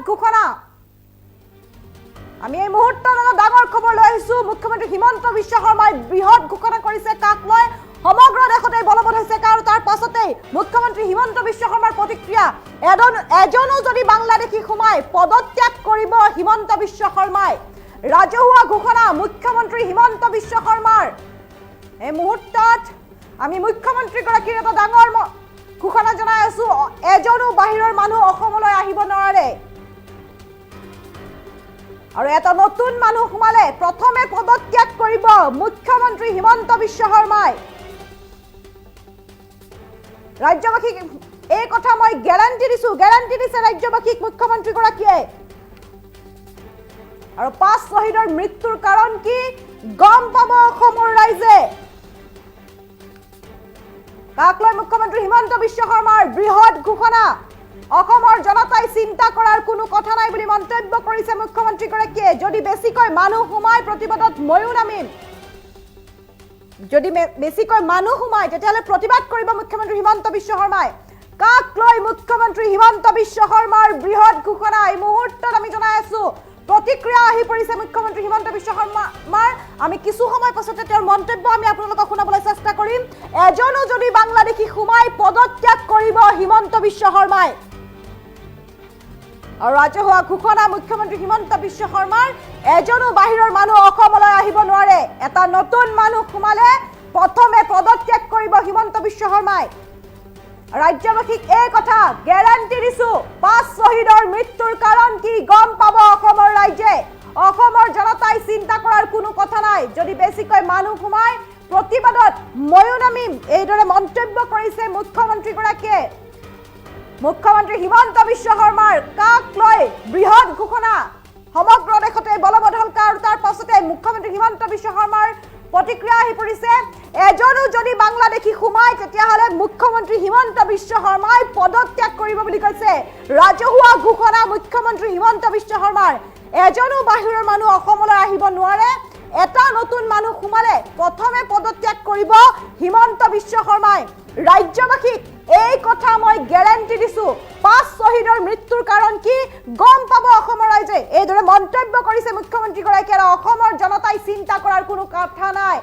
ঘোষণা আমি এই মুহূৰ্তত ডাঙৰ খবৰ লৈ আহিছো মুখ্যমন্ত্ৰী হিমন্ত বিশ্ব শৰ্মাই বৃহৎ ঘোষণা কৰিছে কাক লৈ সমগ্ৰ দেশতে বলবৎ হৈছে কাৰণ তাৰ পাছতে মুখ্যমন্ত্ৰী হিমন্ত বিশ্ব শৰ্মাৰ প্ৰতিক্ৰিয়া এজনো যদি বাংলাদেশী সোমাই পদত্যাগ কৰিব হিমন্ত বিশ্ব শৰ্মাই ৰাজহুৱা ঘোষণা মুখ্যমন্ত্ৰী হিমন্ত বিশ্ব শৰ্মাৰ এই মুহূৰ্তত আমি মুখ্যমন্ত্ৰী গৰাকীৰ এটা ডাঙৰ ঘোষণা জনাই আছো এজনো বাহিৰৰ মানুহ অসমলৈ আহিব নোৱাৰে আৰু এটা নতুন মানুহ সোমালে প্ৰথমে পদত্যাগ কৰিব মুখ্যমন্ত্ৰী হিমন্ত বিশ্ব শৰ্মাই ৰাজ্যবাসীক এই কথা মই গ্যাৰান্টি দিছে ৰাজ্যবাসীক মুখ্যমন্ত্ৰী গৰাকীয়ে আৰু 5 শ্বহীদৰ মৃত্যুৰ কাৰণ কি গম পাব অসমৰ ৰাইজে কাক লৈ মুখ্যমন্ত্ৰী হিমন্ত বিশ্ব শৰ্মাৰ বৃহৎ ঘোষণা অসমৰ জনতাই চিন্তা কৰাৰ কোনো কথা নাই বুলি মন্তব্য কৰিছে মুখ্যমন্ত্ৰী গৰাকীয়ে যদি বেছিকৈ মানুহ সোমাই প্ৰতিবাদত ময়ো নামিম যদি বেছিকৈ মানুহ সোমাই তেতিয়াহলে প্ৰতিবাদ কৰিব মুখ্যমন্ত্ৰী হিমন্ত বিশ্ব শৰ্মাই কাক লৈ মুখ্যমন্ত্ৰী হিমন্ত বিশ্ব শৰ্মাৰ বৃহৎ ঘোষণা এই মুহূৰ্তত আমি জনাই আছো প্ৰতিক্ৰিয়া আহি পৰিছে মুখ্যমন্ত্ৰী হিমন্ত বিশ্ব শৰ্মাৰ আমি কিছু সময় পাছতে তেওঁৰ মন্তব্য আমি আপোনালোকক শুনাবলৈ চেষ্টা কৰিম এজনো যদি বাংলাদেশী সোমাই পদত্যাগ কৰিব হিমন্ত বিশ্ব শৰ্মাই আৰু ৰাজহুৱা ঘোষণা মুখ্যমন্ত্ৰী হিমন্ত বিশ্ব শৰ্মাৰ এজনো বাহিৰৰ মানুহ অসমলৈ আহিব নোৱাৰে এটা নতুন মানুহ সোমালে প্ৰথমে পদত্যাগ কৰিব হিমন্ত বিশ্ব শৰ্মাই ৰাজ্যবাসীক এই কথা গ্যাৰান্টি দিছো 5 শ্বহীদৰ মৃত্যুৰ কাৰণ কি গম পাব অসমৰ ৰাইজে অসমৰ জনতাই চিন্তা কৰাৰ কোনো কথা নাই যদি বেছিকৈ মানুহ সোমাই প্ৰতিবাদত ময়ো নামিম এইদৰে মন্তব্য কৰিছে মুখ্যমন্ত্ৰী গৰাকীয়ে মুখ্যমন্ত্ৰী হিমন্ত বিশ্ব শৰ্মাৰ কাক লৈ বৃহৎ ঘোষণা সমগ্ৰ দেশতে বলবৎ হ'ল আৰু তাৰ পাছতে মুখ্যমন্ত্ৰী হিমন্ত বিশ্ব শৰ্মাৰ প্ৰতিক্ৰিয়া আহি পৰিছে এজনো যদি বাংলাদেশী সোমাই তেতিয়াহলে মুখ্যমন্ত্ৰী হিমন্ত বিশ্ব শৰ্মাই পদত্যাগ কৰিব বুলি কৈছে ৰাজহুৱা ঘোষণা মুখ্যমন্ত্ৰী হিমন্ত বিশ্ব শৰ্মাৰ এজনো বাহিৰৰ মানুহ অসমলৈ আহিব নোৱাৰে এটা নতুন মানুহ সোমালে প্ৰথমে পদত্যাগ কৰিব হিমন্ত বিশ্ব শৰ্মাই ৰাজ্যবাসীক এই কথা মই গ্যাৰান্টি দিছো 5 শ্বহীদৰ মৃত্যুৰ কাৰণ কি গম পাব অসমৰ ৰাইজে এইদৰে মন্তব্য কৰিছে মুখ্যমন্ত্ৰী গৰাকীয়ে অসমৰ জনতাই চিন্তা কৰাৰ কোনো কথা নাই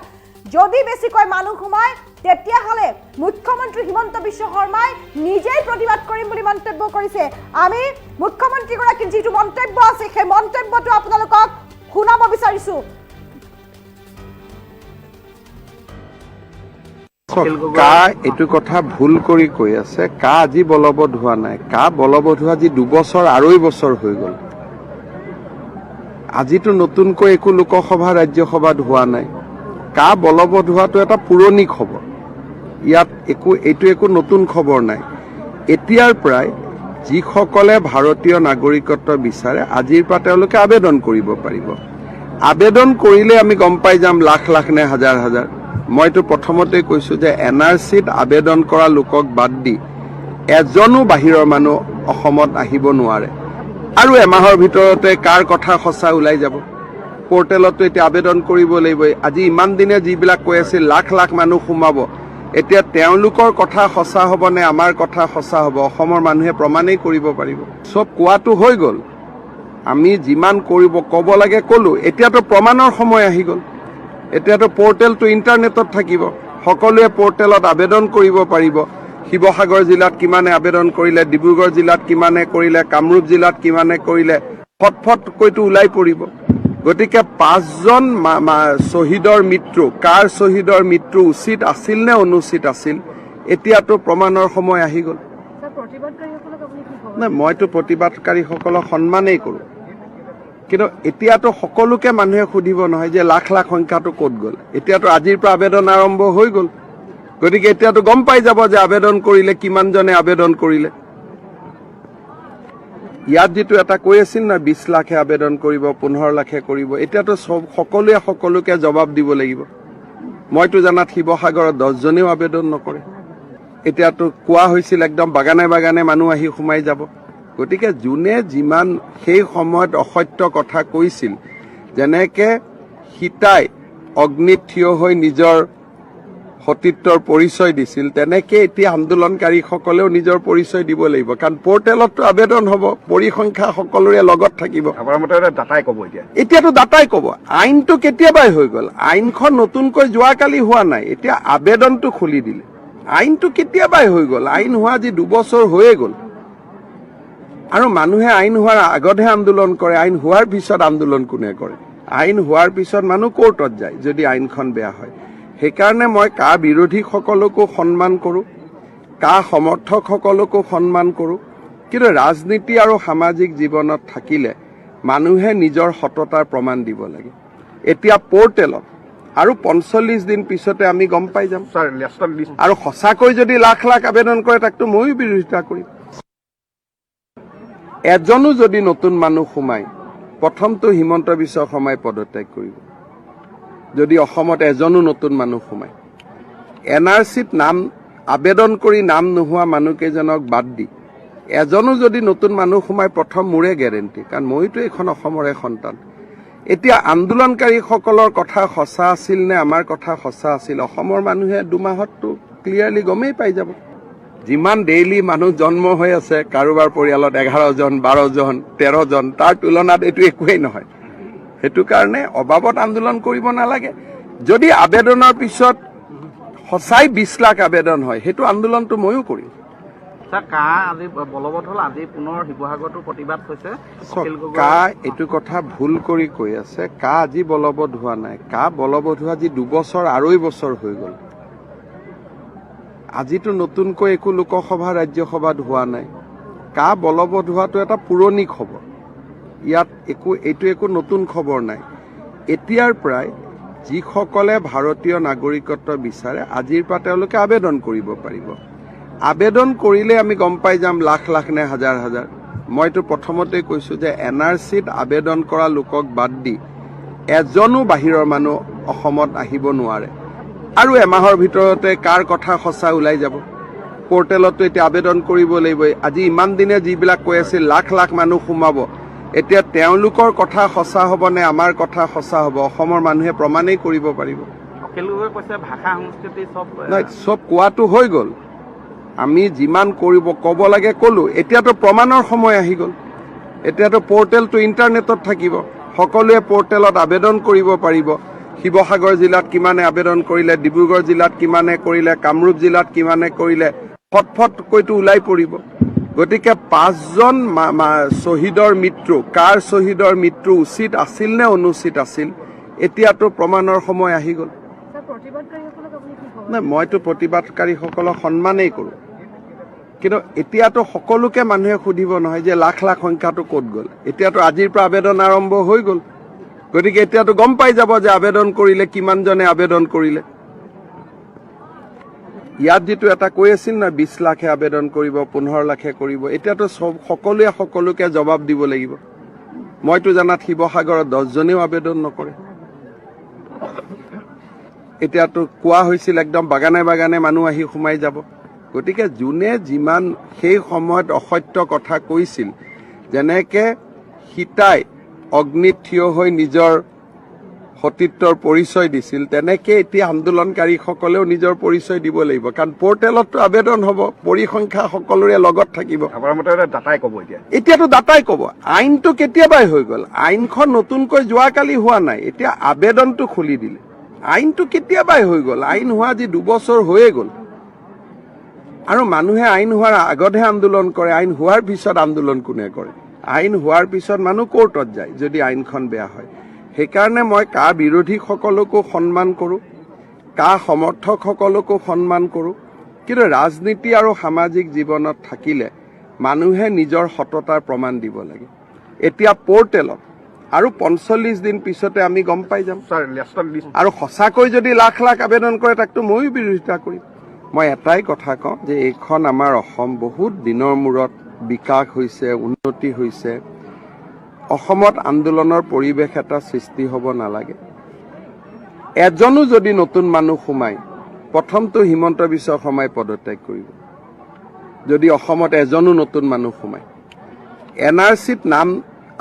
যদি বেছিকৈ মানুহ সোমাই তেতিয়াহলে মুখ্যমন্ত্ৰী হিমন্ত বিশ্ব শৰ্মাই নিজেই প্ৰতিবাদ কৰিম বুলি মন্তব্য কৰিছে আমি মুখ্যমন্ত্ৰী গৰাকীৰ যিটো মন্তব্য আছে সেই মন্তব্যটো আপোনালোকক শুনাব বিচাৰিছো কা এইটো কথা ভুল কৰি কৈ আছে কা আজি বলবৎ হোৱা নাই কা বলবৎ হোৱা আজি 2 বছৰ 2.5 বছৰ হৈ গল আজিতো নতুনকৈ একো লোকসভা ৰাজ্যসভাত হোৱা নাই কা বলবৎ হোৱাটো এটা পুৰণি খবৰ ইয়াত এইটো একো নতুন খবৰ নাই এতিয়াৰ পৰাই যিসকলে ভাৰতীয় নাগৰিকত্ব বিচাৰে আজিৰ পৰা তেওঁলোকে আবেদন কৰিব পাৰিব আবেদন কৰিলে আমি গম পাই যাম লাখ লাখ নে হাজাৰ হাজাৰ মইতো প্ৰথমতে কৈছো যে এনআৰসিত আবেদন কৰা লোকক বাদ দি এজনো বাহিৰৰ মানুহ অসমত আহিব নোৱাৰে আৰু এমাহৰ ভিতৰতে কাৰ কথা সঁচা ওলাই যাব পোৰ্টেলতো এতিয়া আবেদন কৰিব লাগিব আজি ইমান দিনে যিবিলাক কৈ আছিল লাখ লাখ মানুহ সোমাব এতিয়া তেওঁলোকৰ কথা সঁচা হ'ব নে আমাৰ কথা সঁচা হ'ব অসমৰ মানুহে প্ৰমাণেই কৰিব পাৰিব সব কোৱাটো হৈ গ'ল আমি যিমান কৰিব ক'ব লাগে ক'লো এতিয়াতো প্ৰমাণৰ সময় আহি গ'ল এতিয়াতো পোৰ্টেলটো ইণ্টাৰনেটত থাকিব সকলোৱে পোৰ্টেলত আবেদন কৰিব পাৰিব শিৱসাগৰ জিলাত কিমানে আবেদন কৰিলে ডিব্ৰুগড় জিলাত কিমানে কৰিলে কামৰূপ জিলাত কিমানে কৰিলে ফটফটকৈতো ওলাই পৰিব গতিকে 5 জন শ্বহীদৰ মৃত্যু কাৰ শ্বহীদৰ মৃত্যু উচিত আছিল নে অনুচিত আছিল এতিয়াতো প্ৰমাণৰ সময় আহি গ'ল নাই মইতো প্ৰতিবাদকাৰীসকলক সন্মানেই কৰোঁ কিন্তু এতিয়াতো সকলোকে মানুহে সুধিব নহয় যে লাখ লাখ সংখ্যাটো ক'ত গ'ল এতিয়াতো আজিৰ পৰা আবেদন আৰম্ভ হৈ গ'ল গতিকে এতিয়াতো গম পাই যাব যে আবেদন কৰিলে কিমানজনে আবেদন কৰিলে ইয়াত যেটো এটা কৈ আছিল না 20 লাখে আবেদন কৰিব 15 লাখে কৰিব এতিয়াতো সকলোৱে সকলোকে জবাব দিব লাগিব মইতো জানাত শিৱসাগৰত 10 জনেও আবেদন নকৰে এতিয়াতো কোৱা হৈছিল একদম বাগানে বাগানে মানুহ আহি সোমাই যাব গতিকে জুনে যিমান সেই সময়ত অসত্য কথা কৈছিল যেনেকে হিতাই অগ্নিত থিয় হৈ নিজৰ সতীত্বৰ পৰিচয় দিছিল তেনেকে এতিয়া আন্দোলনকাৰীসকলেও নিজৰ পৰিচয় দিব লাগিব কাৰণ পৰ্টেলতো আবেদন হ'ব পৰিসংখ্যা সকলোৰে লগত থাকিব আপোনাৰ মতে দাতাই ক'ব এতিয়াতো দাতাই ক'ব আইনটো কেতিয়াবাই হৈ গ'ল আইনখন নতুনকৈ যোৱাকালি হোৱা নাই এতিয়া আবেদনটো খুলি দিলে আইনটো কেতিয়াবাই হৈ গ'ল আইন হোৱা আজি 2 বছৰ হৈয়ে গ'ল আৰু মানুহে আইন হোৱাৰ আগতহে আন্দোলন কৰে আইন হোৱাৰ পিছত আন্দোলন কোনে কৰে আইন হোৱাৰ পিছত মানুহ কোৰ্টত যায় যদি আইনখন বেয়া হয় সেইকাৰণে মই কা বিৰোধীসকলকো সন্মান কৰোঁ কা সমৰ্থকসকলকো সন্মান কৰোঁ কিন্তু ৰাজনীতি আৰু সামাজিক জীৱনত থাকিলে মানুহে নিজৰ সততাৰ প্ৰমাণ দিব লাগে এতিয়া পৰ্টেলত আৰু 45 দিন পিছতে আমি গম পাই যাম আৰু সঁচাকৈ যদি লাখ লাখ আবেদন কৰে তাকতো ময়ো বিৰোধিতা কৰিম এজনো যদি নতুন মানুহ সোমায় প্ৰথমটো হিমন্ত বিশ্ব শৰ্মাই পদত্যাগ কৰিব যদি অসমত এজনো নতুন মানুহ সোমায় NRCত নাম আবেদন কৰি নাম নোহোৱা মানুহকেইজনক বাদ দি এজনো যদি নতুন মানুহ সোমায় প্ৰথম মোৰে গেৰেণ্টি কাৰণ মইতো এইখন অসমৰে সন্তান এতিয়া আন্দোলনকাৰীসকলৰ কথা সঁচা আছিল নে আমাৰ কথা সঁচা আছিল অসমৰ মানুহে 2 মাহততো ক্লিয়াৰলি গমেই পাই যাব যিমান ডেইলি মানুহ জন্ম হৈ আছে কাৰোবাৰ পৰিয়ালত 11 জন 12 জন 13 জন তাৰ তুলনাত এইটো একোৱেই নহয় সেইটো কাৰণে অবাবত আন্দোলন কৰিব নালাগে যদি আবেদনৰ পিছত সঁচাই 20 লাখ আবেদন হয় সেইটো আন্দোলনটো ময়ো কৰিম কা আজি বলবৎ হ'ল আজি পুনৰ শিৱসাগৰতো প্ৰতিবাদ হৈছে কা এইটো কথা ভুল কৰি কৈ আছে কা আজি বলবৎ হোৱা নাই কা বলবৎ হোৱা আজি 2 বছৰ 2.5 বছৰ হৈ গ'ল আজিতো নতুনকৈ একো লোকসভা ৰাজ্যসভাত হোৱা নাই কা বলবৎ হোৱাটো এটা পুৰণি খবৰ ইয়াত এইটো একো নতুন খবৰ নাই এতিয়াৰ পৰাই যিসকলে ভাৰতীয় নাগৰিকত্ব বিচাৰে আজিৰ পৰা তেওঁলোকে আবেদন কৰিব পাৰিব আবেদন কৰিলে আমি গম পাই যাম লাখ লাখ নে হাজাৰ হাজাৰ মইতো প্ৰথমতে কৈছো যে NRCত আবেদন কৰা লোকক বাদ দি এজনো বাহিৰৰ মানুহ অসমত আহিব নোৱাৰে আৰু এমাহৰ ভিতৰতে কাৰ কথা সঁচা ওলাই যাব পৰ্টেলতো এতিয়া আবেদন কৰিব লাগিব আজি ইমান দিনে যিবিলাক কৈ আছিল লাখ লাখ মানুহ সোমাব এতিয়া তেওঁলোকৰ কথা সঁচা হ'ব নে আমাৰ কথা সঁচা হ'ব অসমৰ মানুহে প্ৰমাণেই কৰিব পাৰিব সকলোৱে কৈছে ভাষা সংস্কৃতি চব কোৱাটো হৈ গ'ল আমি যিমান ক'ব লাগে ক'লো এতিয়াতো প্ৰমাণৰ সময় আহি গ'ল এতিয়াতো পৰ্টেলটো ইণ্টাৰনেটত থাকিব সকলোৱে পৰ্টেলত আবেদন কৰিব পাৰিব শিৱসাগৰ জিলাত কিমানে আবেদন কৰিলে ডিব্ৰুগড় জিলাত কিমানে কৰিলে কামৰূপ জিলাত কিমানে কৰিলে ফটফটকৈতো ওলাই পৰিব গতিকে 5 জন শ্বহীদৰ মৃত্যু কাৰ শ্বহীদৰ মৃত্যু উচিত আছিল নে অনুচিত আছিল এতিয়াতো প্ৰমাণৰ সময় আহি গ'ল নাই মইতো প্ৰতিবাদকাৰীসকলক সন্মানেই কৰোঁ কিন্তু এতিয়াতো সকলোকে মানুহে সুধিব নহয় যে লাখ লাখ সংখ্যাটো ক'ত গ'ল এতিয়াতো আজিৰ পৰা আবেদন আৰম্ভ হৈ গ'ল গতিকে এতিয়াতো গম পাই যাব যে আবেদন কৰিলে কিমানজনে আবেদন কৰিলে ইয়াত যেটো এটা কৈ আছিল না 20 লাখে আবেদন কৰিব 15 লাখে কৰিব এতিয়াতো সকলোৱে সকলোকে জবাব দিব লাগিব মইতো জানাত শিৱসাগৰত 10 জনেও আবেদন নকৰে এতিয়াতো কোৱা হৈছিল একদম বাগানে বাগানে মানুহ আহি সোমাই যাব গতিকে যোনে যিমান সেই সময়ত অসত্য কথা কৈছিল যেনেকে সীতাই অগ্নিত থিয় হৈ নিজৰ সতীত্বৰ পৰিচয় দিছিল তেনেকে এতিয়া আন্দোলনকাৰীসকলেও নিজৰ পৰিচয় দিব লাগিব কাৰণ পৰ্টেলতো আবেদন হ'ব পৰিসংখ্যা সকলোৰে লগত থাকিব আপোনাৰ মতে দাতাই ক'ব এতিয়াতো দাতাই ক'ব আইনটো কেতিয়াবাই হৈ গ'ল আইনখন নতুনকৈ যোৱাকালি হোৱা নাই এতিয়া আবেদনটো খুলি দিলে আইনটো কেতিয়াবাই হৈ গ'ল আইন হোৱা আজি 2 বছৰ হৈয়ে গ'ল আৰু মানুহে আইন হোৱাৰ আগতহে আন্দোলন কৰে আইন হোৱাৰ পিছত আন্দোলন কোনে কৰে আইন হোৱাৰ পিছত মানুহ কোৰ্টত যায় যদি আইনখন বেয়া হয় সেইকাৰণে মই কা বিৰোধীসকলকো সন্মান কৰোঁ কা সমৰ্থকসকলকো সন্মান কৰোঁ কিন্তু ৰাজনীতি আৰু সামাজিক জীৱনত থাকিলে মানুহে নিজৰ সততাৰ প্ৰমাণ দিব লাগে এতিয়া পৰ্টেলত আৰু 45 দিন পিছতে আমি গম পাই যাম আৰু সঁচাকৈ যদি লাখ লাখ আবেদন কৰে তাকতো ময়ো বিৰোধিতা কৰিম মই এটাই কথা কওঁ যে এইখন আমাৰ অসম বহুত দিনৰ মূৰত বিকাশ হৈছে উন্নতি হৈছে অসমত আন্দোলনৰ পৰিৱেশ এটা সৃষ্টি হ'ব নালাগে এজনো যদি নতুন মানুহ সোমায় প্ৰথমটো হিমন্ত বিশ্ব শৰ্মাই পদত্যাগ কৰিব যদি অসমত এজনো নতুন মানুহ সোমায় NRCত নাম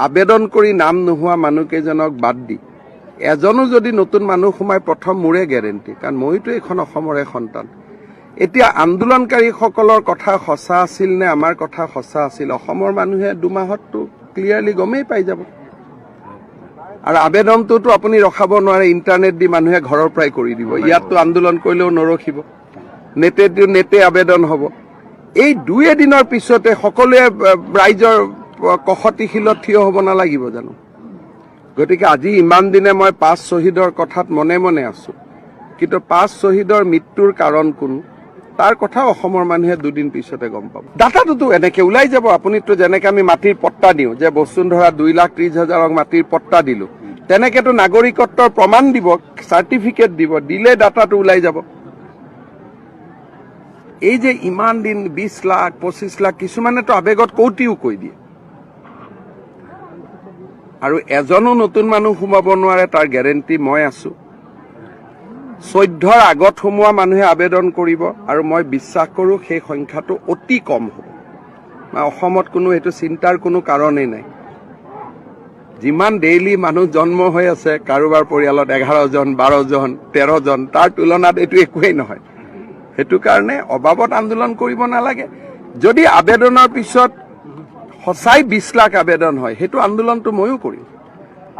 আবেদন কৰি নাম নোহোৱা মানুহকেইজনক বাদ দি এজনো যদি নতুন মানুহ সোমাই প্ৰথম মোৰে গেৰেণ্টি, কাৰণ মইতো এইখন অসমৰে সন্তান। এতিয়া আন্দোলনকাৰীসকলৰ কথা সঁচা আছিল নে আমাৰ কথা সঁচা আছিল, অসমৰ মানুহে দুমাহততো ক্লিয়াৰলি গমেই পাই যাব। আৰু আবেদনটোতো আপুনি ৰখাব নোৱাৰে, ইণ্টাৰনেট দি মানুহে ঘৰৰ পৰাই কৰি দিব। ইয়াততো আন্দোলন কৰিলেও নৰখিব, নেটে আবেদন হ'ব। এই 2 এদিনৰ পিছতে সকলোৱে ৰাইজৰ কষতিশীলত থিয় হ'ব নালাগিব জানো? গতিকে আজি ইমান দিনে মই 5 শ্বহীদৰ কথাত মনে মনে আছো, কিন্তু 5 শ্বহীদৰ মৃত্যুৰ কাৰণ কোন তাৰ কথা অসমৰ মানুহে 2 দিন পিছতে গম পাব। ডাটাটোতো এনেকে ওলাই যাব। আপুনিতো যেনেকে আমি মাটিৰ পট্টা দিওঁ, যে বসুন্ধৰা 2,30,000ক মাটিৰ পট্টা দিলো, তেনেকেতো নাগৰিকত্বৰ প্ৰমাণ দিব, চাৰ্টিফিকেট দিব, দিলে ডাটাটো ওলাই যাব। এই যে ইমান দিন 20 লাখ 25 লাখ, কিছুমানেতো আবেগত কৌটিও কৈ দিয়ে। আৰু এজনো নতুন মানুহ সোমাব নোৱাৰে তাৰ গেৰেণ্টি মই আছো। 14ৰ আগত সোমোৱা মানুহে আবেদন কৰিব, আৰু মই বিশ্বাস কৰোঁ সেই সংখ্যাটো অতি কম হ'ব। অসমত কোনো এইটো চিন্তাৰ কোনো কাৰণেই নাই। যিমান ডেইলি মানুহ জন্ম হৈ আছে, কাৰোবাৰ পৰিয়ালত 11 জন 12 জন 13 জন, তাৰ তুলনাত এইটো একোৱেই নহয়। সেইটো কাৰণে অবাবত আন্দোলন কৰিব নালাগে। যদি আবেদনৰ পিছত সঁচাই 20 লাখ আবেদন হয়, সেইটো আন্দোলনটো ময়ো কৰিম।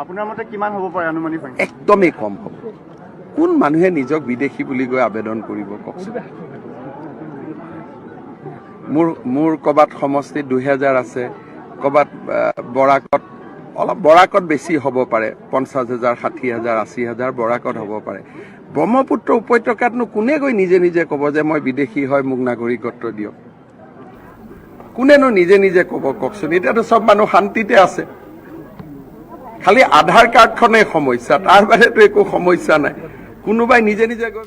আপোনাৰ মতে কিমান হ'ব পাৰে আনুমানিক সংখ্যা? একদমেই কম হ'ব। কোন মানুহে নিজক বিদেশী বুলি গৈ আবেদন কৰিব কওকচোন? মোৰ ক'ৰবাত সমষ্টিত 2000 আছে, ক'ৰবাত বৰাকত অলপ, বৰাকত বেছি হ'ব পাৰে, 50,000 60,000 80,000 বৰাকত হ'ব পাৰে। ব্ৰহ্মপুত্ৰ উপত্যকাতনো কোনে গৈ নিজে নিজে ক'ব যে মই বিদেশী হয়, মোক নাগৰিকত্ব দিয়ক? কোনেনো নিজে নিজে ক'ব কওকচোন? এতিয়াতো চব মানুহ শান্তিতে আছে, খালি আধাৰ কাৰ্ডখনেই সমস্যা, তাৰ বাদেতো একো সমস্যা নাই। কোনোবাই নিজে নিজে গৈ।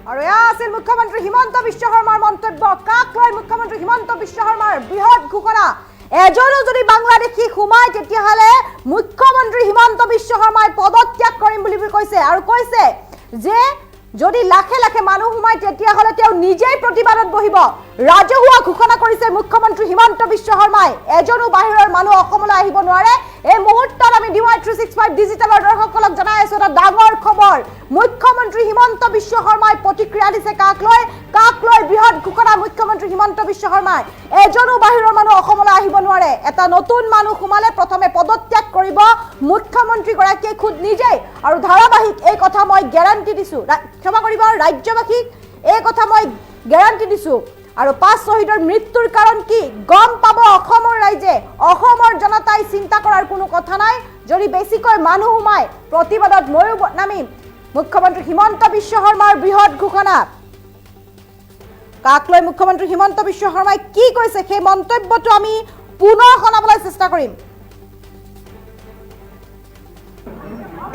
আৰু এয়া আছিল মুখ্যমন্ত্ৰী হিমন্ত বিশ্ব শৰ্মাৰ মন্তব্য। কাক লৈ মুখ্যমন্ত্ৰী হিমন্ত বিশ্ব শৰ্মাৰ বৃহৎ ঘোষণা? এজনো যদি বাংলাদেশী সোমায় তেতিয়াহ'লে মুখ্যমন্ত্ৰী হিমন্ত বিশ্ব শৰ্মাই পদত্যাগ কৰিম বুলি কৈছে, আৰু কৈছে যে যদি লাখে লাখে মানুহ সোমায় তেতিয়াহ'লে তেওঁ নিজেই প্ৰতিবাদত বহিব। ৰাজহুৱা ঘোষণা কৰিছে মুখ্যমন্ত্ৰী হিমন্ত বিশ্ব শৰ্মাই। এজনো বাহিৰৰ মানুহ অসমলৈ আহিব নোৱাৰে। এই মুহূৰ্তত আমি DY 365 ডিজিটেলৰ দৰ্শকসকলক জনাই আছো এটা ডাঙৰ খবৰ। মুখ্যমন্ত্ৰী হিমন্ত বিশ্ব শৰ্মাই প্ৰতিক্ৰিয়া দিছে। কাক লৈ বৃহৎ ঘোষণা মুখ্যমন্ত্ৰী হিমন্ত বিশ্ব শৰ্মাই। এজনো বাহিৰৰ মানুহ অসমলৈ আহিব নোৱাৰে। এটা নতুন মানুহ সোমালে প্ৰথমে পদত্যাগ কৰিব মুখ্যমন্ত্ৰীগৰাকীয়ে খুদ নিজেই। আৰু ধাৰাবাহিক এই কথা মই গেৰাণ্টি দিছো, ক্ষমা কৰিব ৰাজ্যবাসীক, এই কথা মই গেৰাণ্টি দিছো। আৰু 5 শ্বহীদৰ মৃত্যুৰ কাৰণ কি গম পাব অসমৰ ৰাইজে, অসমৰ জনতাই। চিন্তা কৰাৰ কোনো কথা নাই। যদি বেছিকৈ মানুহ সোমায় প্ৰতিবাদত ময়ো নামিম। মুখ্যমন্ত্ৰী হিমন্ত বিশ্ব শৰ্মাৰ বৃহৎ ঘোষণা। কাক লৈ মুখ্যমন্ত্ৰী হিমন্ত বিশ্ব শৰ্মাই কি কৈছে সেই মন্তব্যটো আমি পুনৰ শুনাবলৈ চেষ্টা কৰিম।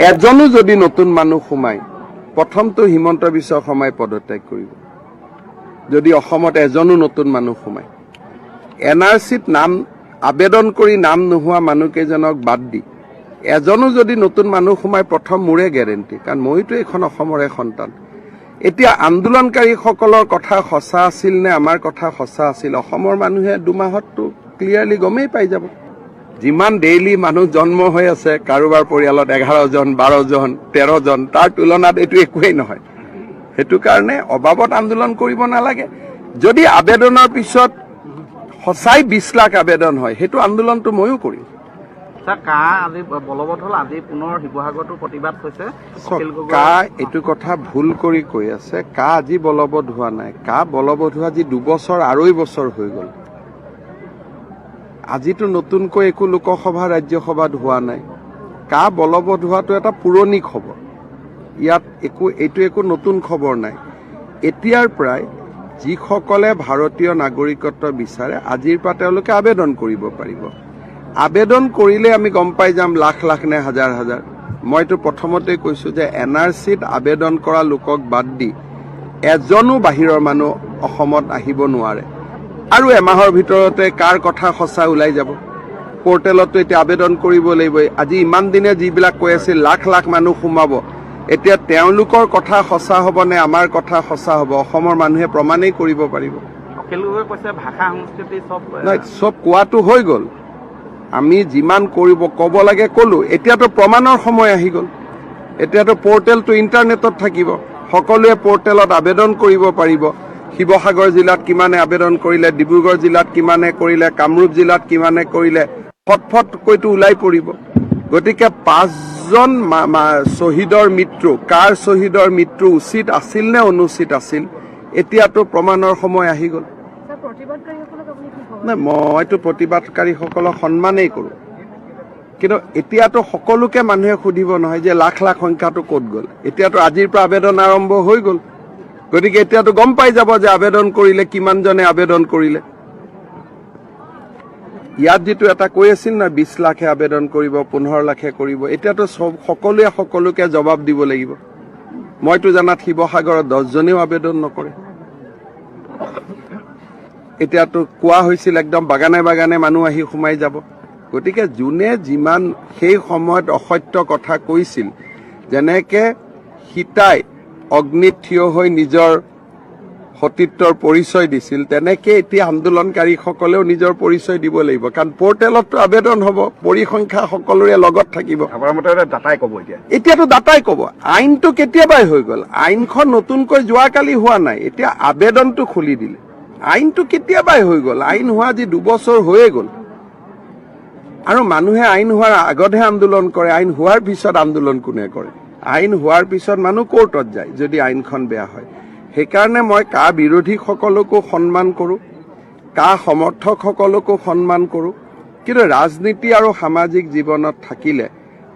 এজনো যদি নতুন মানুহ সোমায়, প্ৰথমটো হিমন্ত বিশ্ব শৰ্মাই পদত্যাগ কৰিব। যদি অসমত এজনো নতুন মানুহ সোমায়, NRCত নাম আবেদন কৰি নাম নোহোৱা মানুহকেইজনক বাদ দি এজনো যদি নতুন মানুহ সোমায়, প্ৰথম মোৰে গেৰেণ্টি, কাৰণ মইতো এইখন অসমৰে সন্তান। এতিয়া আন্দোলনকাৰীসকলৰ কথা সঁচা আছিল নে আমাৰ কথা সঁচা আছিল, অসমৰ মানুহে দুমাহততো ক্লিয়াৰলি গমেই পাই যাব। যিমান ডেইলি মানুহ জন্ম হৈ আছে, কাৰোবাৰ পৰিয়ালত 11 জন 12 জন 13 জন, তাৰ তুলনাত এইটো একোৱেই নহয়। সেইটো কাৰণে অবাবত আন্দোলন কৰিব নালাগে। যদি আবেদনৰ পিছত সঁচাই 20 লাখ আবেদন হয়, সেইটো আন্দোলনটো ময়ো কৰিম। আজি বলবৎ হ'ল, আজি পুনৰ শিৱসাগৰতো প্ৰতিবাদ হৈছে। এইটো কথা ভুল কৰি কৈ আছে। আজি বলবৎ হোৱা নাই। বলবৎ হোৱা আজি 2 বছৰ 2.5 বছৰ হৈ গ'ল। আজিতো নতুনকৈ একো লোকসভা ৰাজ্যসভাত হোৱা নাই। বলবৎ হোৱাটো এটা পুৰণি খবৰ। ইয়াত এইটো একো নতুন খবৰ নাই। এতিয়াৰ পৰাই যিসকলে ভাৰতীয় নাগৰিকত্ব বিচাৰে, আজিৰ পৰা তেওঁলোকে আবেদন কৰিব পাৰিব। আবেদন কৰিলে আমি গম পাই যাম লাখ লাখ নে হাজাৰ হাজাৰ। মইতো প্ৰথমতে কৈছো যে NRCত আবেদন কৰা লোকক বাদ দি এজনো বাহিৰৰ মানুহ অসমত আহিব নোৱাৰে। আৰু এমাহৰ ভিতৰতে কাৰ কথা সঁচা ওলাই যাব। পৰ্টেলতো এতিয়া আবেদন কৰিব লাগিব। আজি ইমান দিনে যিবিলাক কৈ আছিল লাখ লাখ মানুহ সোমাব, এতিয়া তেওঁলোকৰ কথা সঁচা হ'ব নে আমাৰ কথা সঁচা হ'ব, অসমৰ মানুহে প্ৰমাণেই কৰিব পাৰিব। ভাষা সংস্কৃতি চব কোৱাটো হৈ গ'ল। আমি যিমান ক'ব লাগে ক'লো। এতিয়াতো প্ৰমাণৰ সময় আহি গ'ল। এতিয়াতো পৰ্টেলটো ইণ্টাৰনেটত থাকিব, সকলোৱে পৰ্টেলত আবেদন কৰিব পাৰিব। শিৱসাগৰ জিলাত কিমানে আবেদন কৰিলে, ডিব্ৰুগড় জিলাত কিমানে কৰিলে, কামৰূপ জিলাত কিমানে কৰিলে, ফটফটকৈতো ওলাই পৰিব। গতিকে 5জন শ্বহীদৰ মৃত্যু, কাৰ শ্বহীদৰ মৃত্যু উচিত আছিল নে অনুচিত আছিল, এতিয়াতো প্ৰমাণৰ সময় আহি গ'ল। নাই, মইতো প্ৰতিবাদকাৰীসকলক সন্মানেই কৰোঁ, কিন্তু এতিয়াতো সকলোকে মানুহে সুধিব নহয় যে লাখ লাখ সংখ্যাটো ক'ত গ'ল। এতিয়াতো আজিৰ পৰা আবেদন আৰম্ভ হৈ গ'ল, গতিকে এতিয়াতো গম পাই যাব যে আবেদন কৰিলে কিমানজনে আবেদন কৰিলে। ইয়াত যিটো এটা কৈ আছিল না 20 লাখে আবেদন কৰিব, 15 লাখে কৰিব, এতিয়াতো সকলোৱে সকলোকে জবাব দিব লাগিব। মইতো জানাত শিৱসাগৰত 10জনেও আবেদন নকৰে। এতিয়াতো কোৱা হৈছিল একদম বাগানে বাগানে মানুহ আহি সোমাই যাব। গতিকে যোনে যিমান সেই সময়ত অসত্য কথা কৈছিল, যেনেকে সীতাই অগ্নিত থিয় হৈ নিজৰ সতীত্বৰ পৰিচয় দিছিল, তেনেকে এতিয়া আন্দোলনকাৰীসকলেও নিজৰ পৰিচয় দিব লাগিব। কাৰণ পৰ্টেলততো আবেদন হ'ব, পৰিসংখ্যা সকলোৰে লগত থাকিব। আপোনাৰ মতে দাতাই ক'ব এতিয়াতো দাতাই ক'ব। আইনটো কেতিয়াবাই হৈ গ'ল, আইনখন নতুনকৈ যোৱাকালি হোৱা নাই, এতিয়া আবেদনটো খুলি দিলে। আইনটো কেতিয়াবাই হৈ গ'ল, আইন হোৱা আজি 2 বছৰ হৈয়ে গ'ল। আৰু মানুহে আইন হোৱাৰ আগতহে আন্দোলন কৰে, আইন হোৱাৰ পিছত আন্দোলন কোনে কৰে? আইন হোৱাৰ পিছত মানুহ কোৰ্টত যায় যদি আইনখন বেয়া হয়। সেইকাৰণে মই কা বিৰোধীসকলকো সন্মান কৰোঁ, কা সমৰ্থকসকলকো সন্মান কৰোঁ, কিন্তু ৰাজনীতি আৰু সামাজিক জীৱনত থাকিলে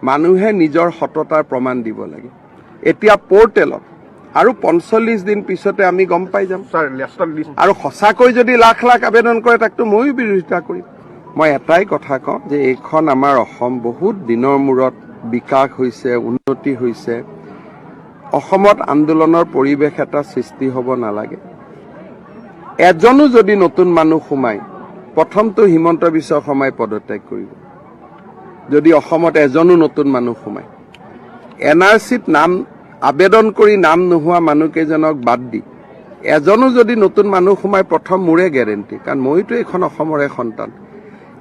মানুহে নিজৰ সততাৰ প্ৰমাণ দিব লাগে। এতিয়া পৰ্টেলত আৰু 45 দিন পিছতে আমি গম পাই যাম। আৰু সঁচাকৈ যদি লাখ লাখ আবেদন কৰে তাকতো ময়ো বিৰোধিতা কৰিম। মই এটাই কথা কওঁ যে এইখন আমাৰ অসম বহুত দিনৰ মূৰত বিকাশ হৈছে, উন্নতি হৈছে। অসমত আন্দোলনৰ পৰিৱেশ এটা সৃষ্টি হ'ব নালাগে। এজনো যদি নতুন মানুহ সোমায়, প্ৰথমটো হিমন্ত বিশ্ব শৰ্মাই পদত্যাগ কৰিব। যদি অসমত এজনো নতুন মানুহ সোমায়, NRCত নাম আবেদন কৰি নাম নোহোৱা মানুহকেইজনক বাদ দি এজনো যদি নতুন মানুহ সোমায়, প্ৰথম মোৰে গেৰেণ্টি, কাৰণ মইতো এইখন অসমৰে সন্তান।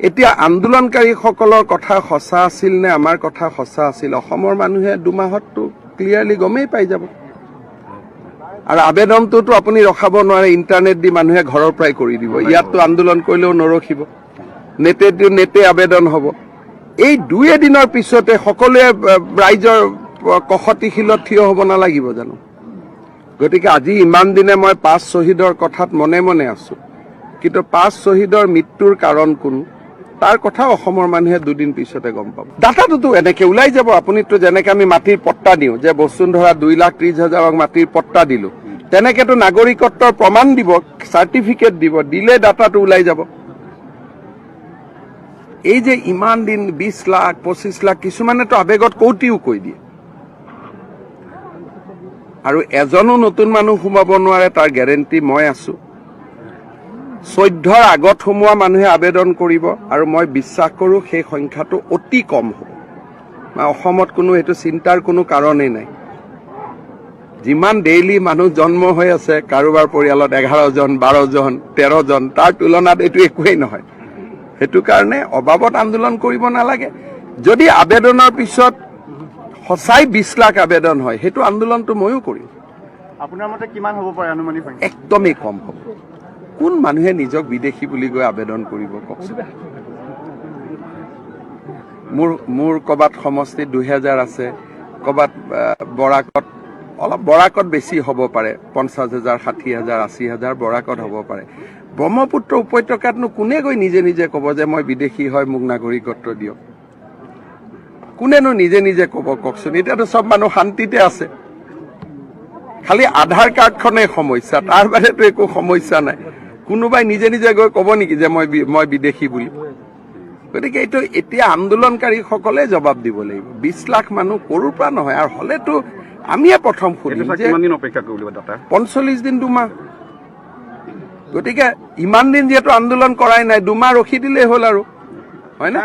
এতিয়া আন্দোলনকাৰীসকলৰ কথা সঁচা আছিল নে আমাৰ কথা সঁচা আছিল, অসমৰ মানুহে 2 মাহততো ক্লিয়াৰলি গমেই পাই যাব। আৰু আবেদনটোতো আপুনি ৰখাব নোৱাৰে, ইণ্টাৰনেট দি মানুহে ঘৰৰ পৰাই কৰি দিব। ইয়াততো আন্দোলন কৰিলেও নৰখিব, নেটে আবেদন হ'ব। এই 2 দিনৰ পিছতে সকলোৱে ৰাইজৰ কষতিশীলত থিয় হ'ব নালাগিব জানো? গতিকে আজি ইমান দিনে মই 5 শ্বহীদৰ কথাত মনে মনে আছো, কিন্তু 5 শ্বহীদৰ মৃত্যুৰ কাৰণ কোন তাৰ কথা অসমৰ মানুহে 2 দিন পিছতে গম পাব। ডাটাটোতো এনেকে ওলাই যাব। আপুনিতো যেনেকে আমি মাটিৰ পট্টা দিওঁ যে বসুন্ধৰা 2,30,000ক মাটিৰ পট্টা দিলো, তেনেকেতো নাগৰিকত্বৰ প্ৰমাণ দিব, চাৰ্টিফিকেট দিব, দিলে ডাটাটো ওলাই যাব। এই যে ইমান দিন 20 লাখ 25 লাখ, কিছুমানেতো আবেগত কৌটিও কৈ দিয়ে। আৰু এজনো নতুন মানুহ সোমাব নোৱাৰে তাৰ গেৰেণ্টি মই আছো। 14ৰ আগত সোমোৱা মানুহে আবেদন কৰিব, আৰু মই বিশ্বাস কৰোঁ সেই সংখ্যাটো অতি কম হ'ব। অসমত কোনো এইটো চিন্তাৰ কোনো কাৰণেই নাই। যিমান ডেইলি মানুহ জন্ম হৈ আছে, কাৰোবাৰ পৰিয়ালত 11জন 12জন 13জন, তাৰ তুলনাত এইটো একোৱেই নহয়। সেইটো কাৰণে অবাবত আন্দোলন কৰিব নালাগে। যদি আবেদনৰ পিছত সঁচাই 20 লাখ আবেদন হয়, সেইটো আন্দোলনটো ময়ো কৰিম। আপোনাৰ মতে কিমান হ'ব পাৰে আনুমানিক সংখ্যা? একদমেই কম হ'ব। কোন মানুহে নিজক বিদেশী বুলি গৈ আবেদন কৰিব কওকচোন? মোৰ ক'ৰবাত সমষ্টিত 2000 আছে, ক'ৰবাত বৰাকত অলপ বৰাকত বেছি হ'ব পাৰে, 50,000 60,000 80,000 বৰাকত হ'ব পাৰে। ব্ৰহ্মপুত্ৰ উপত্যকাতনো কোনে গৈ নিজে নিজে ক'ব যে মই বিদেশী হয়, মোক নাগৰিকত্ব দিয়ক? কোনেনো নিজে নিজে ক'ব কওকচোন? এতিয়াতো চব মানুহ শান্তিতে আছে, খালি আধাৰ কাৰ্ডখনেই সমস্যা, তাৰ বাদেতো একো সমস্যা নাই। কোনোবাই নিজে নিজে গৈ ক'ব নেকি যে মই বিদেশী বুলি? গতিকে এইটো এতিয়া আন্দোলনকাৰীসকলে জবাব দিব লাগিব। 20 লাখ মানুহ ক'ৰ পৰা নহয়, আৰু হ'লেতো আমিয়ে প্ৰথম শুনিম যে 45 দিন 2 মাহ। গতিকে ইমান দিন যিহেতু আন্দোলন কৰাই নাই, 2 মাহ ৰখি দিলেই হ'ল আৰু, হয় না?